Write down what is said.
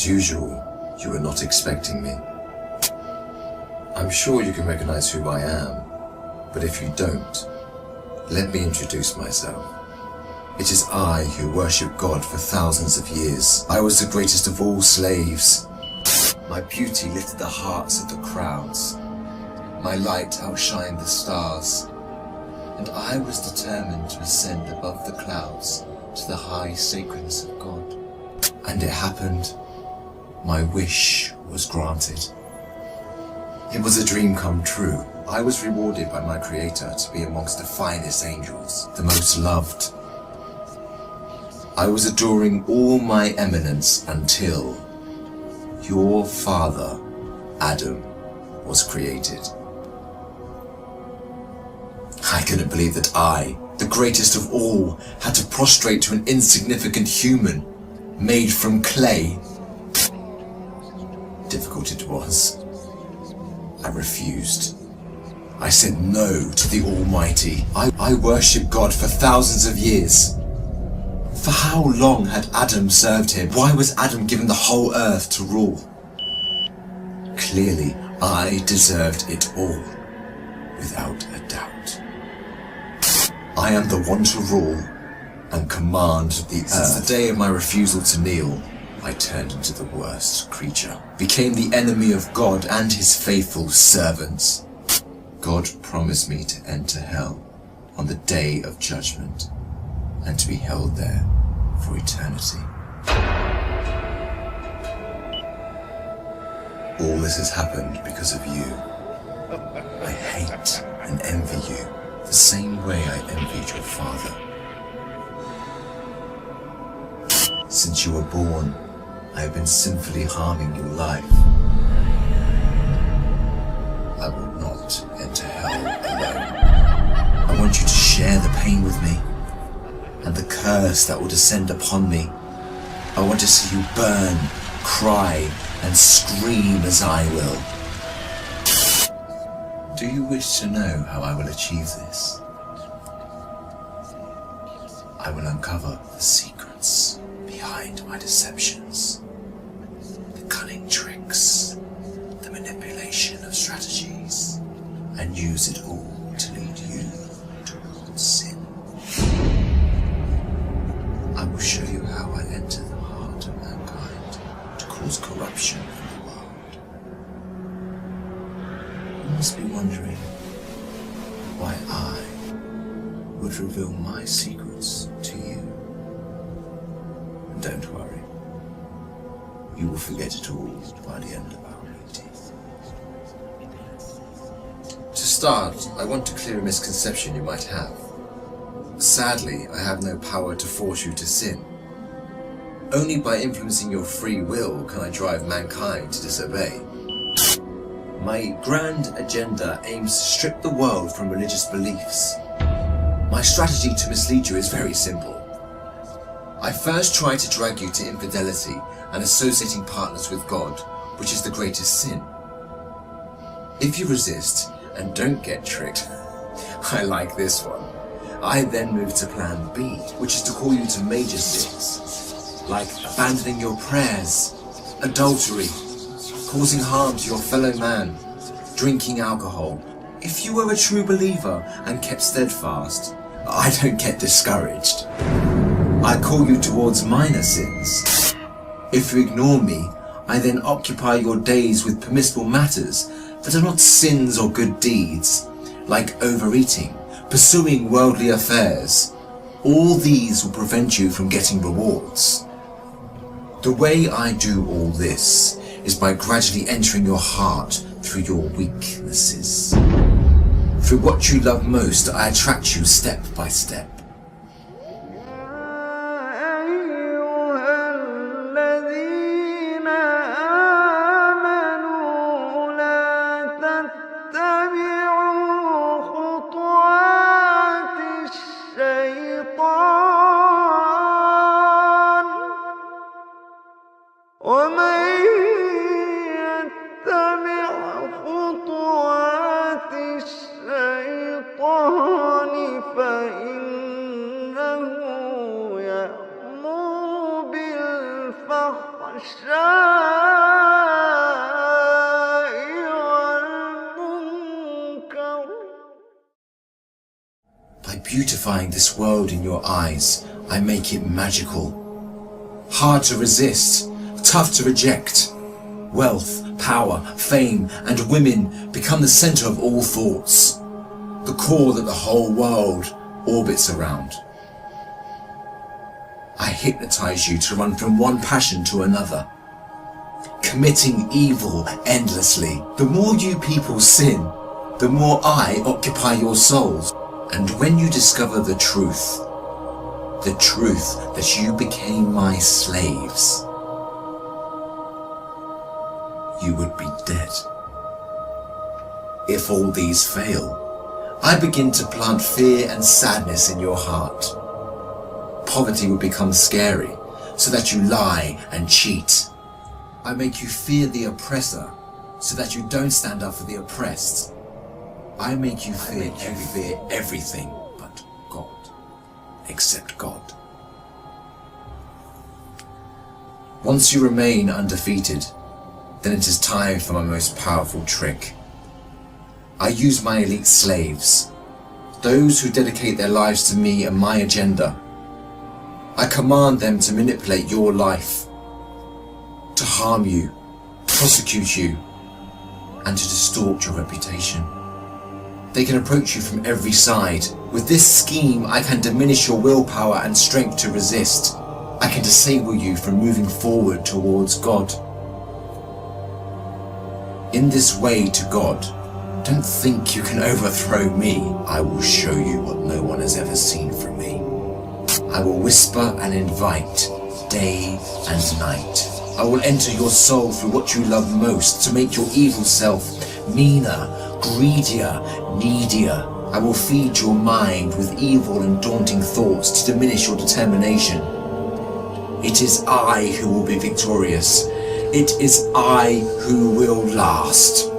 As usual, you were not expecting me. I'm sure you can recognize who I am, but if you don't, let me introduce myself. It is I who worship God for thousands of years. I was the greatest of all slaves. My beauty lifted the hearts of the crowds. My light outshined the stars. And I was determined to ascend above the clouds to the high sacredness of God. And it happened. My wish was granted. It was a dream come true. I was rewarded by my Creator to be amongst the finest angels, the most loved. I was adoring all my eminence until your father, Adam, was created. I couldn't believe that I, the greatest of all, had to prostrate to an insignificant human made from clay. Difficult it was. I refused. I said no to the Almighty. I worshipped God for thousands of years. For how long had Adam served him? Why was Adam given the whole earth to rule? Clearly, I deserved it all, without a doubt. I am the one to rule and command the earth. Since the day of my refusal to kneel, I turned into the worst creature, became the enemy of God and his faithful servants. God promised me to enter hell on the day of judgment and to be held there for eternity. All this has happened because of you. I hate and envy you the same way I envied your father. Since you were born, I have been sinfully harming your life. I will not enter hell alone. I want you to share the pain with me and the curse that will descend upon me. I want to see you burn, cry, and scream as I will. Do you wish to know how I will achieve this? I will uncover the secrets behind my deceptions, the cunning tricks, the manipulation of strategies, and use it all to lead you towards sin. I will show you how I enter the heart of mankind to cause corruption in the world. You must be wondering why I would reveal my secrets to you. And don't worry, you will forget it all by the end of our meeting. To start, I want to clear a misconception you might have. Sadly, I have no power to force you to sin. Only by influencing your free will can I drive mankind to disobey. My grand agenda aims to strip the world from religious beliefs. My strategy to mislead you is very simple. I first try to drag you to infidelity and associating partners with God, which is the greatest sin. If you resist and don't get tricked, I like this one. I then move to plan B, which is to call you to major sins, like abandoning your prayers, adultery, causing harm to your fellow man, drinking alcohol. If you were a true believer and kept steadfast, I don't get discouraged. I call you towards minor sins. If you ignore me, I then occupy your days with permissible matters that are not sins or good deeds, like overeating, pursuing worldly affairs. All these will prevent you from getting rewards. The way I do all this is by gradually entering your heart through your weaknesses. Through what you love most, I attract you step by step. فإنه يأمر بالفحشاء By beautifying this world in your eyes, I make it magical. Hard to resist, tough to reject. Wealth, power, fame, and women become the center of all thoughts, the core that the whole world orbits around. I hypnotize you to run from one passion to another, committing evil endlessly. The more you people sin, the more I occupy your souls. And when you discover the truth that you became my slaves, you would be dead. If all these fail, I begin to plant fear and sadness in your heart. Poverty would become scary, so that you lie and cheat. I make you fear the oppressor, so that you don't stand up for the oppressed. I make you fear everything but God, except God. Once you remain undefeated, then it is time for my most powerful trick. I use my elite slaves, those who dedicate their lives to me and my agenda. I command them to manipulate your life, to harm you, prosecute you, and to distort your reputation. They can approach you from every side. With this scheme, I can diminish your willpower and strength to resist. I can disable you from moving forward towards God. In this way to God, don't think you can overthrow me. I will show you what no one has ever seen from me. I will whisper and invite, day and night. I will enter your soul through what you love most to make your evil self meaner, greedier, needier. I will feed your mind with evil and daunting thoughts to diminish your determination. It is I who will be victorious. It is I who will last.